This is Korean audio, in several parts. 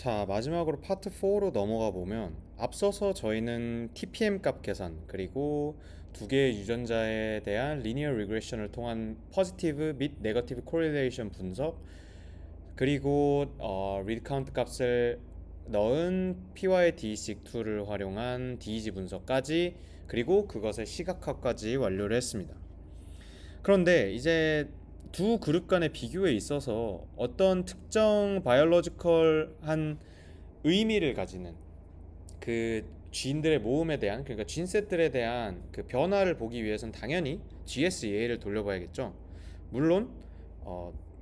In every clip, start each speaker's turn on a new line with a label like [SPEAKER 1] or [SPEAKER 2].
[SPEAKER 1] 자, 마지막으로 파트 4로 넘어가 보면 앞서서 저희는 TPM 값 계산 그리고 두 개의 유전자에 대한 리니어 리그레션을 통한 포지티브 및 네거티브 코릴레이션 분석 그리고 리드 카운트 값을 넣은 PYDE식2를 활용한 DEG 분석까지 그리고 그것의 시각화까지 완료를 했습니다. 그런데 이제 두 그룹 간의 비교에 있어서 어떤 특정 바이올로지컬한 의미를 가지는 그 진들의 모음에 대한, 그러니까 진셋들에 대한 그 변화를 보기 위해서는 당연히 GSEA를 돌려봐야겠죠. 물론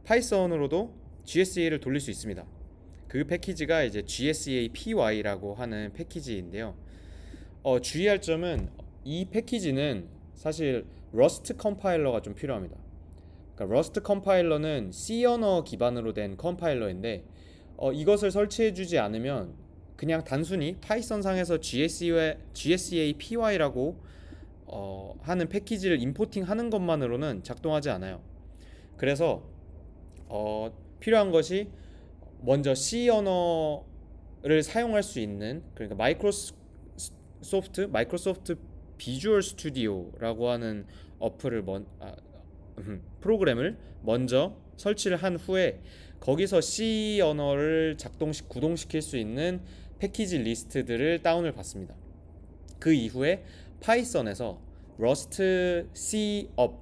[SPEAKER 1] 파이썬으로도 GSEA를 돌릴 수 있습니다. 그 패키지가 이제 GSEA PY라고 하는 패키지인데요. 주의할 점은 이 패키지는 사실 러스트 컴파일러가 좀 필요합니다. 그러니까 러스트 컴파일러는 C 언어 기반으로 된 컴파일러인데 이것을 설치해주지 않으면 그냥 단순히 파이썬 상에서 GSEA PY라고 하는 패키지를 임포팅 하는 것만으로는 작동하지 않아요. 그래서 필요한 것이 먼저 C 언어를 사용할 수 있는, 그러니까 마이크로소프트 비주얼 스튜디오라고 하는 프로그램을 먼저 설치를 한 후에 거기서 C 언어를 구동시킬 수 있는 패키지 리스트들을 다운을 받습니다. 그 이후에 파이썬에서 러스트 C 업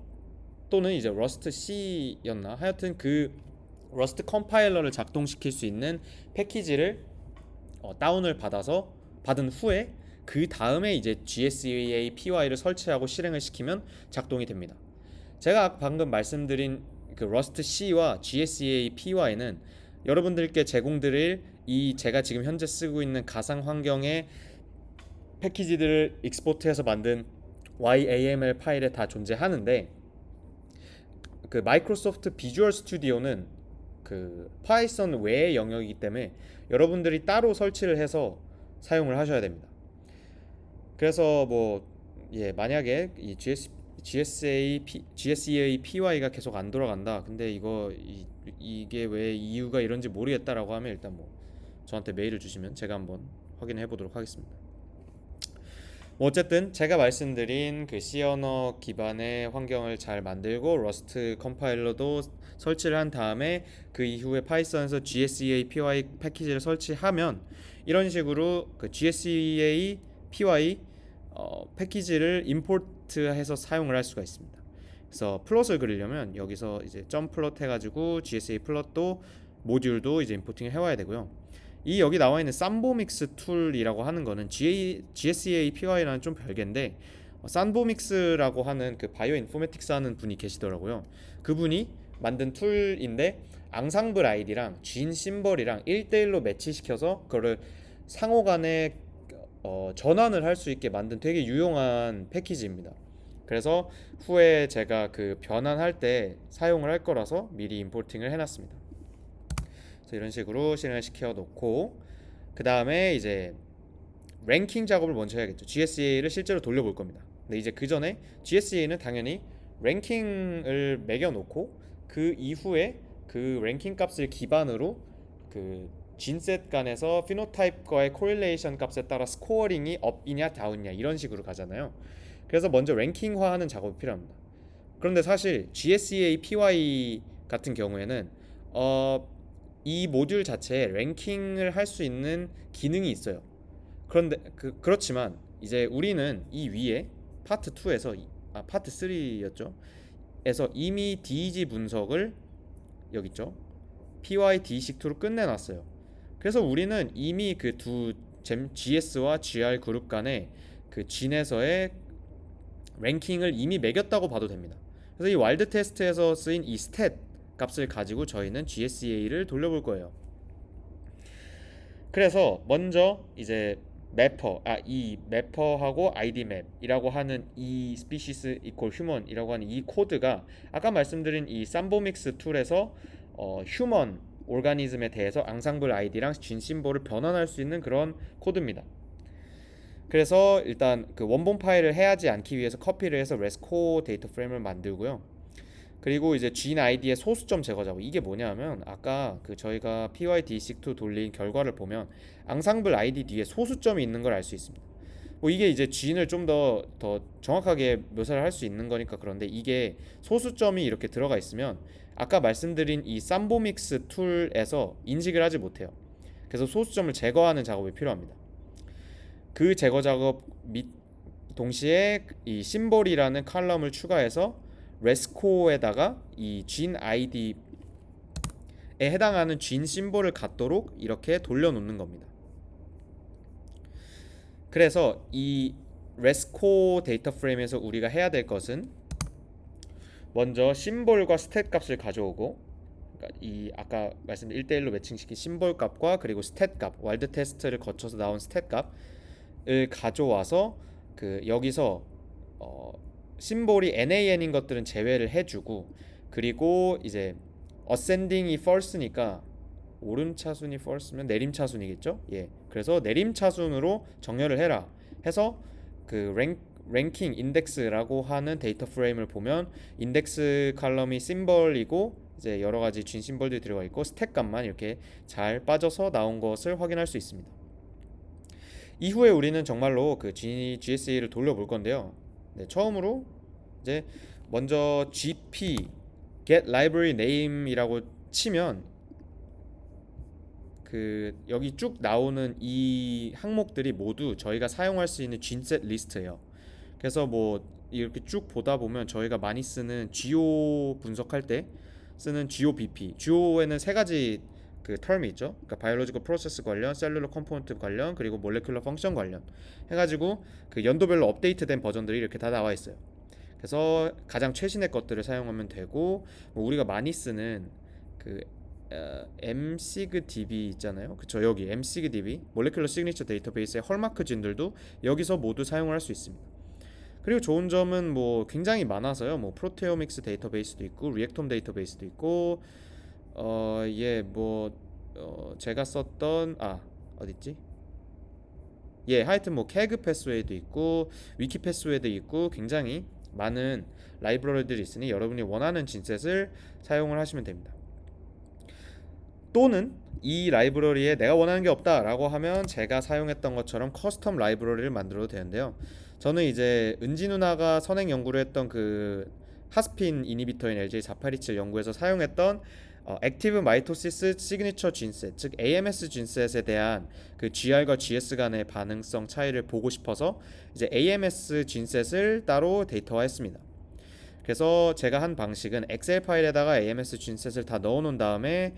[SPEAKER 1] 또는 이제 러스트 C였나, 하여튼 그 러스트 컴파일러를 작동시킬 수 있는 패키지를 다운을 받은 후에 그 다음에 이제 GSEA PY를 설치하고 실행을 시키면 작동이 됩니다. 제가 방금 말씀드린 그 러스트 C와 GSEA PY는 여러분들께 제공드릴 이 제가 지금 현재 쓰고 있는 가상 환경의 패키지들을 익스포트해서 만든 YAML 파일에 다 존재하는데, 그 마이크로소프트 비주얼 스튜디오는 그 파이썬 외의 영역이기 때문에 여러분들이 따로 설치를 해서 사용을 하셔야 됩니다. 그래서 만약에 이 GSEA PY가 계속 안 돌아간다. 근데 이게 왜 이유가 이런지 모르겠다라고 하면 일단 저한테 메일을 주시면 제가 한번 확인해 보도록 하겠습니다. 어쨌든 제가 말씀드린 그 C 언어 기반의 환경을 잘 만들고 러스트 컴파일러도 설치를 한 다음에 그 이후에 파이썬에서 GSEA PY 패키지를 설치하면 이런 식으로 그 GSEA PY 패키지를 임포트해서 사용을 할 수가 있습니다. 그래서 플롯을 그리려면 여기서 이제 점 플롯 해가지고 GSA 플롯도 모듈도 이제 임포팅을 해와야 되고요. 이 여기 나와 있는 삼보믹스 툴이라고 하는 거는 GSEA PY라는 좀 별개인데, 산보믹스라고 하는 그 바이오 인포메틱스 하는 분이 계시더라고요. 그분이 만든 툴인데 앙상블 아이디랑 진 심벌이랑 1대1로 매치시켜서 그거를 상호간에 전환을 할 수 있게 만든 되게 유용한 패키지입니다. 그래서 후에 제가 그 변환할 때 사용을 할 거라서 미리 임포팅을 해놨습니다. 그래서 이런 식으로 실행을 시켜 놓고 그 다음에 이제 랭킹 작업을 먼저 해야겠죠. GSEA를 실제로 돌려볼 겁니다. 근데 이제 그 전에 GSEA는 당연히 랭킹을 매겨놓고 그 이후에 그 랭킹 값을 기반으로 그 진셋 간에서 피노타입과의 코릴레이션 값에 따라 스코어링이 업이냐 다운이냐 이런 식으로 가잖아요. 그래서 먼저 랭킹화하는 작업이 필요합니다. 그런데 사실 GSEA PY 같은 경우에는 이 모듈 자체에 랭킹을 할 수 있는 기능이 있어요. 그런데 그렇지만 이제 우리는 이 위에 파트 2에서 파트 3였죠. 에서 이미 DEG 분석을 여기 있죠. PYD식2로 끝내놨어요. 그래서 우리는 이미 그 두 GS와 GR 그룹 간의 그 진에서의 랭킹을 이미 매겼다고 봐도 됩니다. 그래서 이 와일드 테스트에서 쓰인 이 스탯 값을 가지고 저희는 GSEA를 돌려볼 거예요. 그래서 먼저 이제 이 매퍼하고 idmap이라고 하는 이 species equal human이라고 하는 이 코드가 아까 말씀드린 이 삼보믹스 툴에서 휴먼 오르가니즘에 대해서 앙상블 아이디랑 진 심볼을 변환할 수 있는 그런 코드입니다. 그래서 일단 그 원본 파일을 해하지 않기 위해서 커피를 해서 레스코 데이터 프레임을 만들고요. 그리고 이제 gin id의 소수점 제거 작업. 이게 뭐냐면 아까 그 저희가 PYDC2 돌린 결과를 보면 앙상블 ID 뒤에 소수점이 있는 걸 알 수 있습니다. 뭐 이게 이제 gin을 좀 더 정확하게 묘사를 할 수 있는 거니까. 그런데 이게 소수점이 이렇게 들어가 있으면 아까 말씀드린 이 삼보믹스 툴에서 인식을 하지 못해요. 그래서 소수점을 제거하는 작업이 필요합니다. 그 제거 작업 및 동시에 이 심볼이라는 칼럼을 추가해서 레스코에다가 이 gin id에 해당하는 gin 심볼을 갖도록 이렇게 돌려놓는 겁니다. 그래서 이 레스코 데이터 프레임에서 우리가 해야 될 것은 먼저 심볼과 스탯 값을 가져오고, 그러니까 이 아까 말씀드린 1대1로 매칭시킨 심볼 값과 그리고 스탯 값, 와일드 테스트를 거쳐서 나온 스탯 값을 가져와서 그 여기서 심볼이 NaN인 것들은 제외를 해주고, 그리고 이제 어센딩이 false니까 오름차순이 false면 내림차순이겠죠? 예. 그래서 내림차순으로 정렬을 해라 해서 그 랭킹 인덱스라고 하는 데이터 프레임을 보면 인덱스 칼럼이 심벌이고 이제 여러 가지 쥔 심벌들이 들어가 있고 스택 값만 이렇게 잘 빠져서 나온 것을 확인할 수 있습니다. 이후에 우리는 정말로 그 GSA를 돌려볼 건데요. 네, 처음으로 이제 먼저 gp get library name이라고 치면 그 여기 쭉 나오는 이 항목들이 모두 저희가 사용할 수 있는 쥔셋 리스트예요. 그래서 뭐 이렇게 쭉 보다 보면 저희가 많이 쓰는 GO 분석할 때 쓰는 GOBP, GO에는 세 가지 그 term이 있죠. 그러니까 바이올로지컬 프로세스 관련, 셀룰러 컴포넌트 관련, 그리고 몰레큘러 펑션 관련 해가지고 그 연도별로 업데이트된 버전들이 이렇게 다 나와 있어요. 그래서 가장 최신의 것들을 사용하면 되고, 뭐 우리가 많이 쓰는 그 msigdb 있잖아요. 그쵸, 여기 msigdb 몰레큘러 시그니처 데이터베이스의 헐마크 진들도 여기서 모두 사용을 할 수 있습니다. 그리고 좋은 점은 뭐 굉장히 많아서요. 뭐 프로테오믹스 데이터베이스도 있고 리액톰 데이터베이스도 있고 제가 썼던 어딨지? 예, 하여튼 뭐 캐그 패스웨이도 있고 위키 패스웨이도 있고 굉장히 많은 라이브러리들이 있으니 여러분이 원하는 진셋을 사용을 하시면 됩니다. 또는 이 라이브러리에 내가 원하는 게 없다 라고 하면 제가 사용했던 것처럼 커스텀 라이브러리를 만들어도 되는데요. 저는 이제 은지 누나가 선행 연구를 했던 그 하스핀 이니비터인 LJ4827 연구에서 사용했던 액티브 마이토시스 시그니처 진셋, 즉 AMS 진셋에 대한 그 GR과 GS 간의 반응성 차이를 보고 싶어서 이제 AMS 진셋을 따로 데이터화했습니다. 그래서 제가 한 방식은 엑셀 파일에다가 AMS 진셋을 다 넣어 놓은 다음에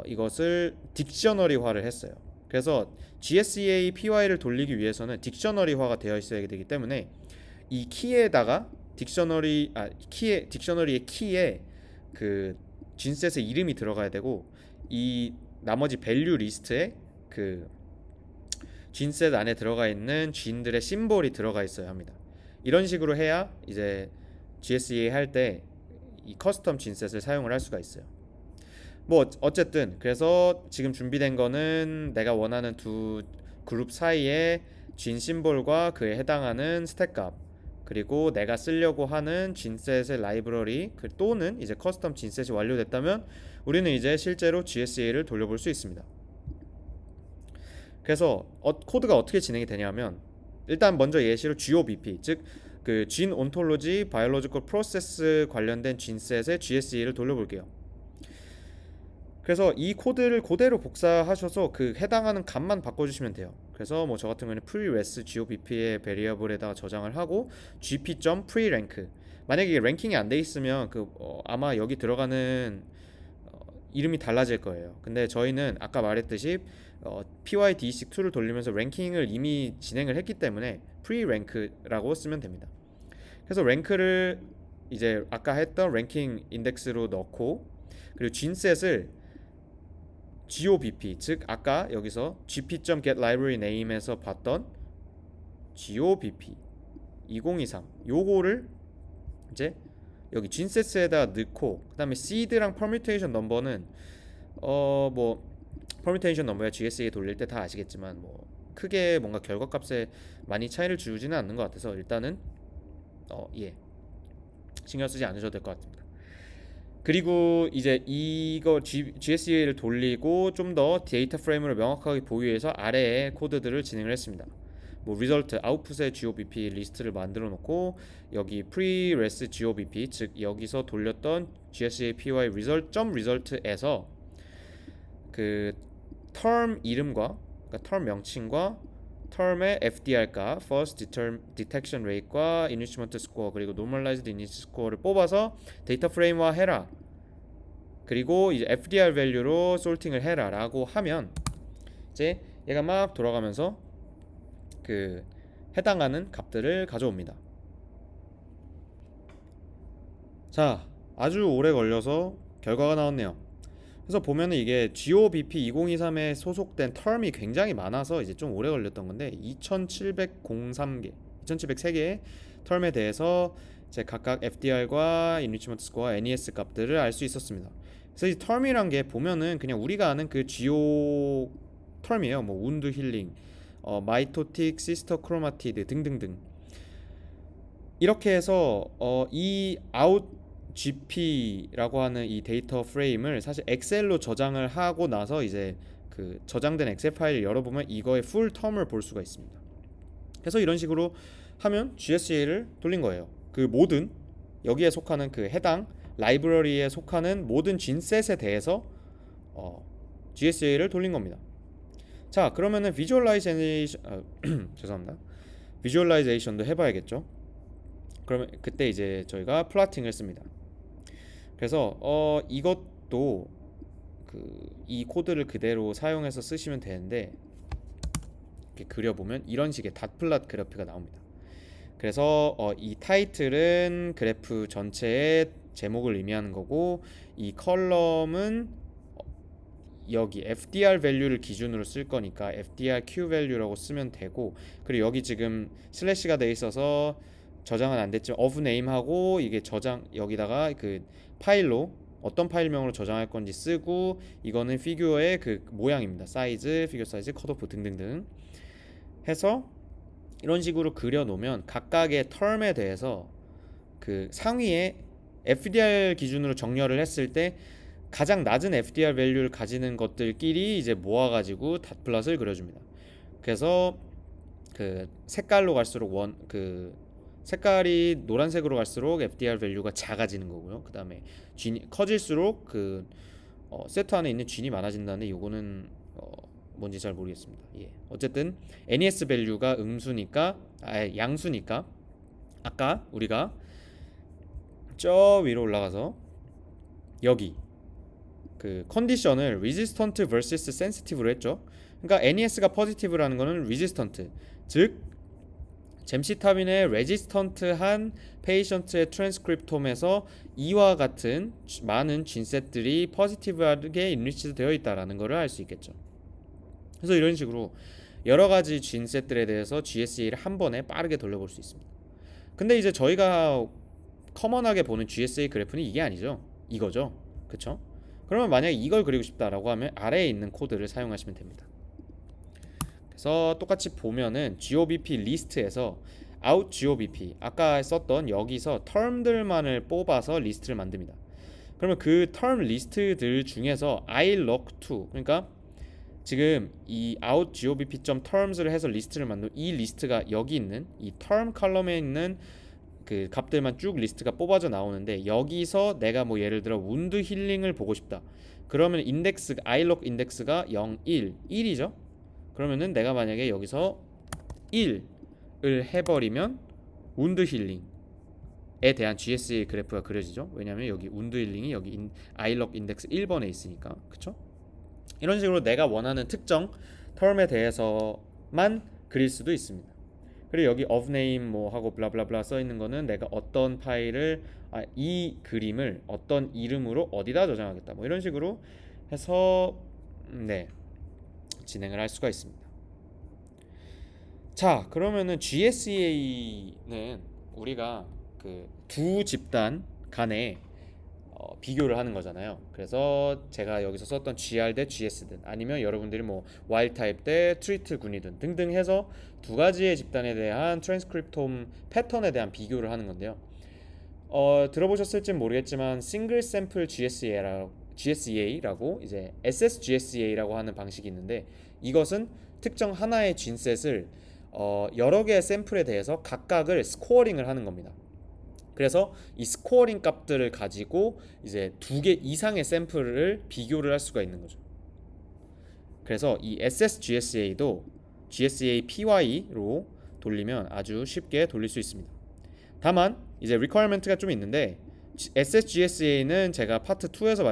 [SPEAKER 1] 이것을 딕셔너리화를 했어요. 그래서 GSEA PY를 돌리기 위해서는 딕셔너리화가 되어 있어야 되기 때문에 이 키에다가 딕셔너리의 키에 그 진셋의 이름이 들어가야 되고, 이 나머지 밸류 리스트에 그 진셋 안에 들어가 있는 진들의 심볼이 들어가 있어야 합니다. 이런 식으로 해야 이제 GSEA 할 때 이 커스텀 진셋을 사용을 할 수가 있어요. 뭐 어쨌든 그래서 지금 준비된 거는 내가 원하는 두 그룹 사이에 진 심볼과 그에 해당하는 스택 값, 그리고 내가 쓰려고 하는 진셋의 라이브러리 또는 이제 커스텀 진셋이 완료됐다면 우리는 이제 실제로 GSA를 돌려볼 수 있습니다. 그래서 코드가 어떻게 진행이 되냐면, 일단 먼저 예시로 GOBP, 즉 그 진 온톨로지 바이올로지컬 프로세스 관련된 진셋의 GSA를 돌려볼게요. 그래서 이 코드를 그대로 복사하셔서 그 해당하는 값만 바꿔주시면 돼요. 그래서 뭐 저 같은 경우는 preres GOBP의 베리어블에다가 저장을 하고 gp.prerank, 만약에 이게 랭킹이 안 돼 있으면 아마 여기 들어가는 이름이 달라질 거예요. 근데 저희는 아까 말했듯이 PYDC2를 돌리면서 랭킹을 이미 진행을 했기 때문에 preRank라고 쓰면 됩니다. 그래서 랭크를 이제 아까 했던 랭킹 인덱스로 넣고, 그리고 진셋을 GOBP, 즉 아까 여기서 gp.getLibraryName에서 봤던 GOBP 2023 요거를 이제 여기 진셋에다 넣고, 그 다음에 seed랑 permutation 넘버는 뭐 permutation 넘버야 GSA 돌릴 때 다 아시겠지만 뭐 크게 뭔가 결과값에 많이 차이를 주지는 않는 것 같아서 일단은 신경 쓰지 않으셔도 될 것 같습니다. 그리고 이제 이거 GSEA를 돌리고 좀 더 데이터 프레임을 명확하게 보유해서 아래에 코드들을 진행을 했습니다. 뭐 리절트 아웃풋의 GOBP 리스트를 만들어 놓고 여기 pre-res GOBP 즉 여기서 돌렸던 GSEA py result.result에서 그 term 이름과 그러니까 term 명칭과 term의 FDR 값, first detection rate과 enrichment score 그리고 normalized init score를 뽑아서 데이터 프레임화 해라. 그리고 이제 FDR 밸류로 솔팅을 해라라고 하면 이제 얘가 막 돌아가면서 그 해당하는 값들을 가져옵니다. 자, 아주 오래 걸려서 결과가 나왔네요. 그래서 보면은 이게 GOBP 2023에 소속된 텀이 굉장히 많아서 이제 좀 오래 걸렸던 건데 2703개, 2703개의 텀에 대해서 이제 각각 FDR과 Enrichment Score와 NES 값들을 알 수 있었습니다. 그래서 이 텀이란 게 보면은 그냥 우리가 아는 그 GO 텀이에요. 뭐 운드 힐링, 마이토틱, 시스터 크로마티드 등등등. 이렇게 해서 이 아웃 GP라고 하는 이 데이터 프레임을 사실 엑셀로 저장을 하고 나서 이제 그 저장된 엑셀 파일을 열어보면 이거의 풀 텀을 볼 수가 있습니다. 그래서 이런 식으로 하면 GSA를 돌린 거예요. 그 모든 여기에 속하는 그 해당 라이브러리에 속하는 모든 진셋에 대해서 GSA를 돌린 겁니다. 자, 그러면은 비주얼라이제이션 죄송합니다. 비주얼라이제이션도 해봐야겠죠. 그러면 그때 이제 저희가 플라팅을 씁니다. 그래서 이것도 이 코드를 그대로 사용해서 쓰시면 되는데 이렇게 그려보면 이런 식의 닷플롯 그래프가 나옵니다. 그래서 이 타이틀은 그래프 전체의 제목을 의미하는 거고 이 컬럼은 여기 FDR 밸류를 기준으로 쓸 거니까 FDR Q 밸류라고 쓰면 되고 그리고 여기 지금 슬래시가 돼 있어서 저장은 안 됐지만 of name하고 이게 저장 여기다가 그 파일로 어떤 파일명으로 저장할 건지 쓰고 이거는 피규어의 그 모양입니다. 사이즈, 피규어 사이즈, 컷오프 등등등 해서 이런 식으로 그려 놓으면 각각의 텀에 대해서 그 상위에 FDR 기준으로 정렬을 했을 때 가장 낮은 FDR 밸류를 가지는 것들끼리 이제 모아가지고 닷플롯을 그려줍니다. 그래서 그 색깔로 갈수록 색깔이 노란색으로 갈수록 FDR 밸류가 작아지는 거고요. 그 다음에 G이 커질수록 그 세트 안에 있는 G이 많아진다는데 요거는 뭔지 잘 모르겠습니다. 예. 어쨌든 NES 밸류가 양수니까 아까 우리가 저 위로 올라가서 여기 그 컨디션을 resistant vs sensitive로 했죠. 그러니까 NES가 positive라는 거는 resistant, 즉 잼시타빈의 레지스턴트한 페이션트의 트랜스크립톰에서 이와 같은 많은 진셋들이 포지티브하게 인리치드 되어 있다라는 것을 알 수 있겠죠. 그래서 이런 식으로 여러 가지 진셋들에 대해서 GSA를 한 번에 빠르게 돌려볼 수 있습니다. 근데 이제 저희가 커먼하게 보는 GSA 그래프는 이게 아니죠. 이거죠. 그쵸? 그러면 만약에 이걸 그리고 싶다라고 하면 아래에 있는 코드를 사용하시면 됩니다. 그래서 똑같이 보면은 GOBP 리스트에서 out GOBP 아까 썼던 여기서 텀들만을 뽑아서 리스트를 만듭니다. 그러면 그 텀 리스트들 중에서 ilog2 그러니까 지금 이 out GOBP.terms를 해서 리스트를 만든 이 리스트가 여기 있는 이 term 컬럼에 있는 그 값들만 쭉 리스트가 뽑아져 나오는데 여기서 내가 뭐 예를 들어 wound 힐링을 보고 싶다. 그러면 인덱스 ilog 인덱스가 0, 1, 1이죠. 그러면은 내가 만약에 여기서 1을 해버리면 wound 힐링에 대한 GSA 그래프가 그려지죠. 왜냐면 여기 wound 힐링이 여기 ilog 인덱스 1번에 있으니까. 그쵸? 이런 식으로 내가 원하는 특정 텀에 대해서만 그릴 수도 있습니다. 그리고 여기 of name 뭐 하고 블라블라블라 써 있는 거는 내가 어떤 파일을 이 그림을 어떤 이름으로 어디다 저장하겠다 뭐 이런 식으로 해서 진행을 할 수가 있습니다. 자, 그러면은 GSA는 우리가 그 두 집단 간에 비교를 하는 거잖아요. 그래서 제가 여기서 썼던 GR 대 GS든 아니면 여러분들이 뭐 와일드 타입 대 트리트 군이든 등등 해서 두 가지의 집단에 대한 트랜스크립톰 패턴에 대한 비교를 하는 건데요. 들어보셨을지 모르겠지만 싱글 샘플 GSEA라고 이제 SSGSEA라고 하는 방식이 있는데, 이것은 특정 하나의 진셋을 여러 개의 샘플에 대해서 각각을 스코어링을 하는 겁니다. 그래서 이 스코어링 값들을 가지고 이제 두 개 이상의 샘플을 비교를 할 수가 있는 거죠. 그래서 이 SSGSA도 GSA PY로 돌리면 아주 쉽게 돌릴 수 있습니다. 다만 이제 requirement가 좀 있는데, SSGSA는 제가 파트 2에서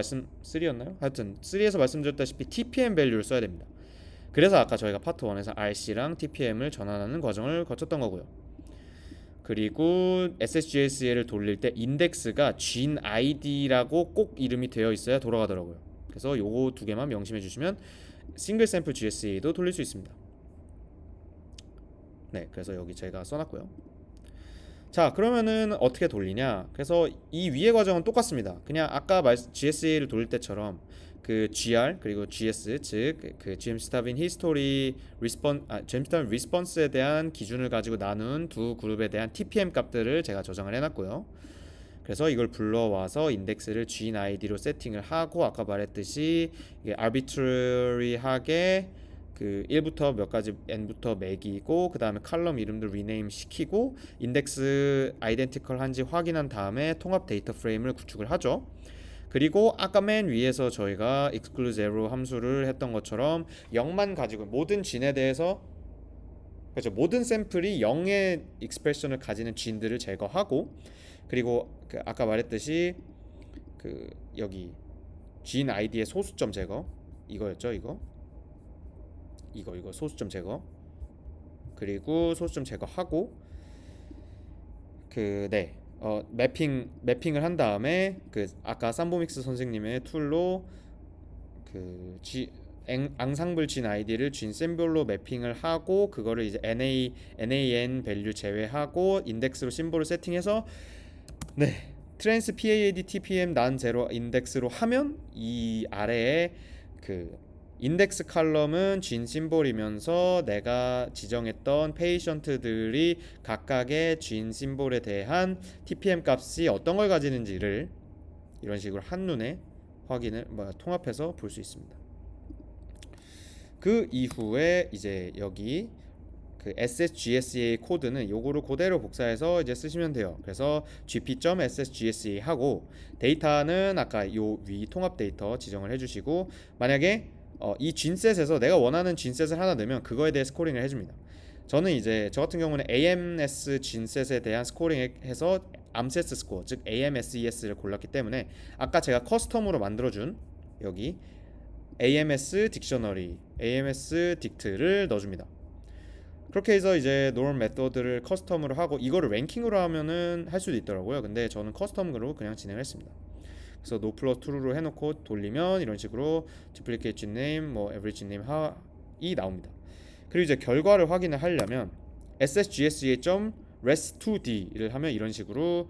[SPEAKER 1] 3였나요? 하여튼 3에서 말씀드렸다시피 TPM 밸류를 써야 됩니다. 그래서 아까 저희가 파트 1에서 RC랑 TPM을 전환하는 과정을 거쳤던 거고요. 그리고 SSGSA를 돌릴 때 인덱스가 GID라고 꼭 이름이 되어 있어야 돌아가더라고요. 그래서 요거 두 개만 명심해 주시면 싱글 샘플 GSA도 돌릴 수 있습니다. 네, 그래서 여기 제가 써놨고요. 자, 그러면은 어떻게 돌리냐? 그래서 이 위의 과정은 똑같습니다. 그냥 아까 GSA를 돌릴 때처럼 그 GR 그리고 GS, 즉 그 GMStab인 히스토리 GMStab 리스폰스에 대한 기준을 가지고 나눈 두 그룹에 대한 TPM 값들을 제가 저장을 해놨고요. 그래서 이걸 불러와서 인덱스를 GID로 세팅을 하고, 아까 말했듯이 이게 arbitrary하게 그 1부터 몇 가지 n부터 매기고, 그 다음에 칼럼 이름도 리네임 시키고 인덱스 아이덴티컬한지 확인한 다음에 통합 데이터 프레임을 구축을 하죠. 그리고 아까 맨 위에서 저희가 exclude zero 함수를 했던 것처럼 0만 가지고 모든 진에 대해서, 그렇죠, 모든 샘플이 0의 익스프레션을 가지는 진들을 제거하고, 그리고 그 아까 말했듯이 그 여기 진 아이디의 소수점 제거, 이거였죠. 이거 소수점 제거, 그리고 소수점 제거하고 매핑을 한 다음에 그 아까 삼보믹스 선생님의 툴로 그 앙상블 진 아이디를 진 셈볼로 매핑을 하고, 그거를 이제 NaN 밸류 제외하고 인덱스로 심볼을 세팅해서 트랜스 PAAD TPM 난 제로 인덱스로 하면 이 아래에 그 인덱스 칼럼은 진 심볼이면서 내가 지정했던 페이션트들이 각각의 진 심볼에 대한 TPM 값이 어떤 걸 가지는지를 이런 식으로 한눈에 통합해서 볼 수 있습니다. 그 이후에 이제 여기 그 SSGSA 코드는 요거를 그대로 복사해서 이제 쓰시면 돼요. 그래서 gp.ssgsa 하고 데이터는 아까 요 위 통합 데이터 지정을 해주시고, 만약에 이 진셋에서 내가 원하는 진셋을 하나 넣으면 그거에 대해 스코링을 해줍니다. 저는 이제 저 같은 경우는 AMS 진셋에 대한 스코링해서 암세스 스코어, 즉 AMSES를 골랐기 때문에 아까 제가 커스텀으로 만들어준 여기 AMS 딕셔너리, AMS 딕트를 넣어줍니다. 그렇게 해서 이제 norm 메서드를 커스텀으로 하고, 이거를 랭킹으로 하면은 할 수도 있더라고요. 근데 저는 커스텀으로 그냥 진행했습니다. 그래서 no plus true로 해놓고 돌리면 이런 식으로 duplicate GName, average GName 이 나옵니다. 그리고 이제 결과를 확인을 하려면 ssgsa.res2d를 하면 이런 식으로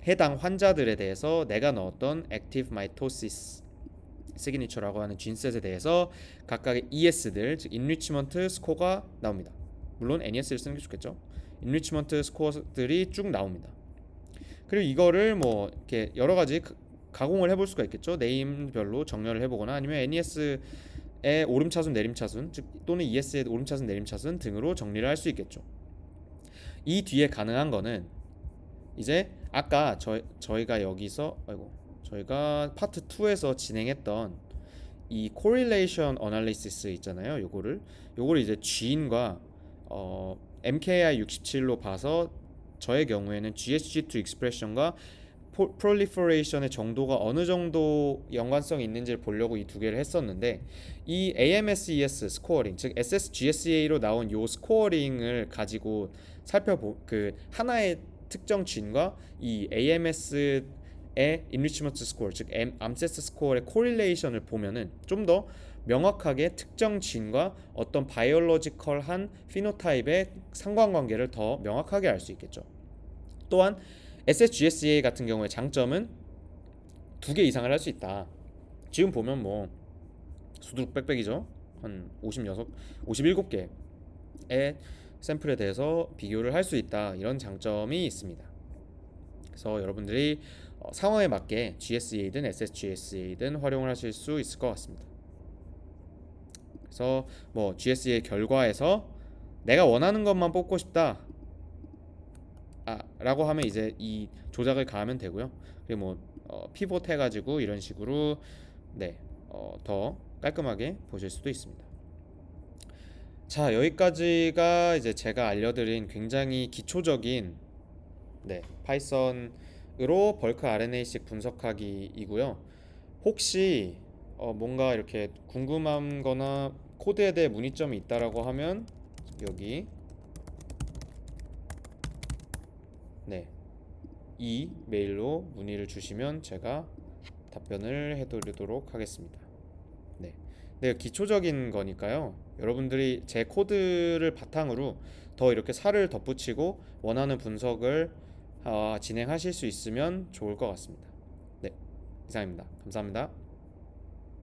[SPEAKER 1] 해당 환자들에 대해서 내가 넣었던 active mitosis 시그니처라고 하는 진셋에 대해서 각각의 ES들, 즉 enrichment 스코어가 나옵니다. 물론 NES를 쓰는 게 좋겠죠. enrichment 스코어들이 쭉 나옵니다. 그리고 이거를 뭐 이렇게 여러 가지 가공을 해볼 수가 있겠죠. 네임별로 정렬을 해보거나 아니면 NES의 오름차순, 내림차순, 즉 또는 ES의 오름차순, 내림차순 등으로 정리를 할 수 있겠죠. 이 뒤에 가능한 거는 이제 아까 저희가 여기서 저희가 파트 2에서 진행했던 이 correlation analysis 있잖아요. 요거를 이제 G인과 MKI 67로 봐서 저의 경우에는 GSG2 expression과 proliferation의 정도가 어느 정도 연관성이 있는지를 보려고 이 두 개를 했었는데, 이 AMSES 스코어링, 즉 SSGSA로 나온 요 스코어링을 가지고 그 하나의 특정 진과 이 AMS의 enrichment score, 즉 암세스 스코어의 correlation을 보면은 좀 더 명확하게 특정 진과 어떤 바이올로지컬한 피노타입의 상관관계를 더 명확하게 알 수 있겠죠. 또한 SSGSA 같은 경우의 장점은 두 개 이상을 할 수 있다. 지금 보면 뭐 수두룩 빽빽이죠. 한 57개의 샘플에 대해서 비교를 할 수 있다. 이런 장점이 있습니다. 그래서 여러분들이 상황에 맞게 GSEA든 SSGSEA든 활용을 하실 수 있을 것 같습니다. 그래서 뭐 GSEA 결과에서 내가 원하는 것만 뽑고 싶다 라고 하면 이제 이 조작을 가하면 되고요. 그리고 뭐 피봇 해가지고 이런 식으로 네, 더 깔끔하게 보실 수도 있습니다. 자, 여기까지가 이제 제가 알려드린 굉장히 기초적인 네, 파이썬으로 벌크 RNA-식 분석하기이고요. 혹시 뭔가 이렇게 궁금한 거나 코드에 대해 문의점이 있다라고 하면 여기 네, 이 메일로 문의를 주시면 제가 답변을 해드리도록 하겠습니다. 네, 네, 기초적인 거니까요. 여러분들이 제 코드를 바탕으로 더 이렇게 살을 덧붙이고 원하는 분석을 진행하실 수 있으면 좋을 것 같습니다. 네, 이상입니다. 감사합니다.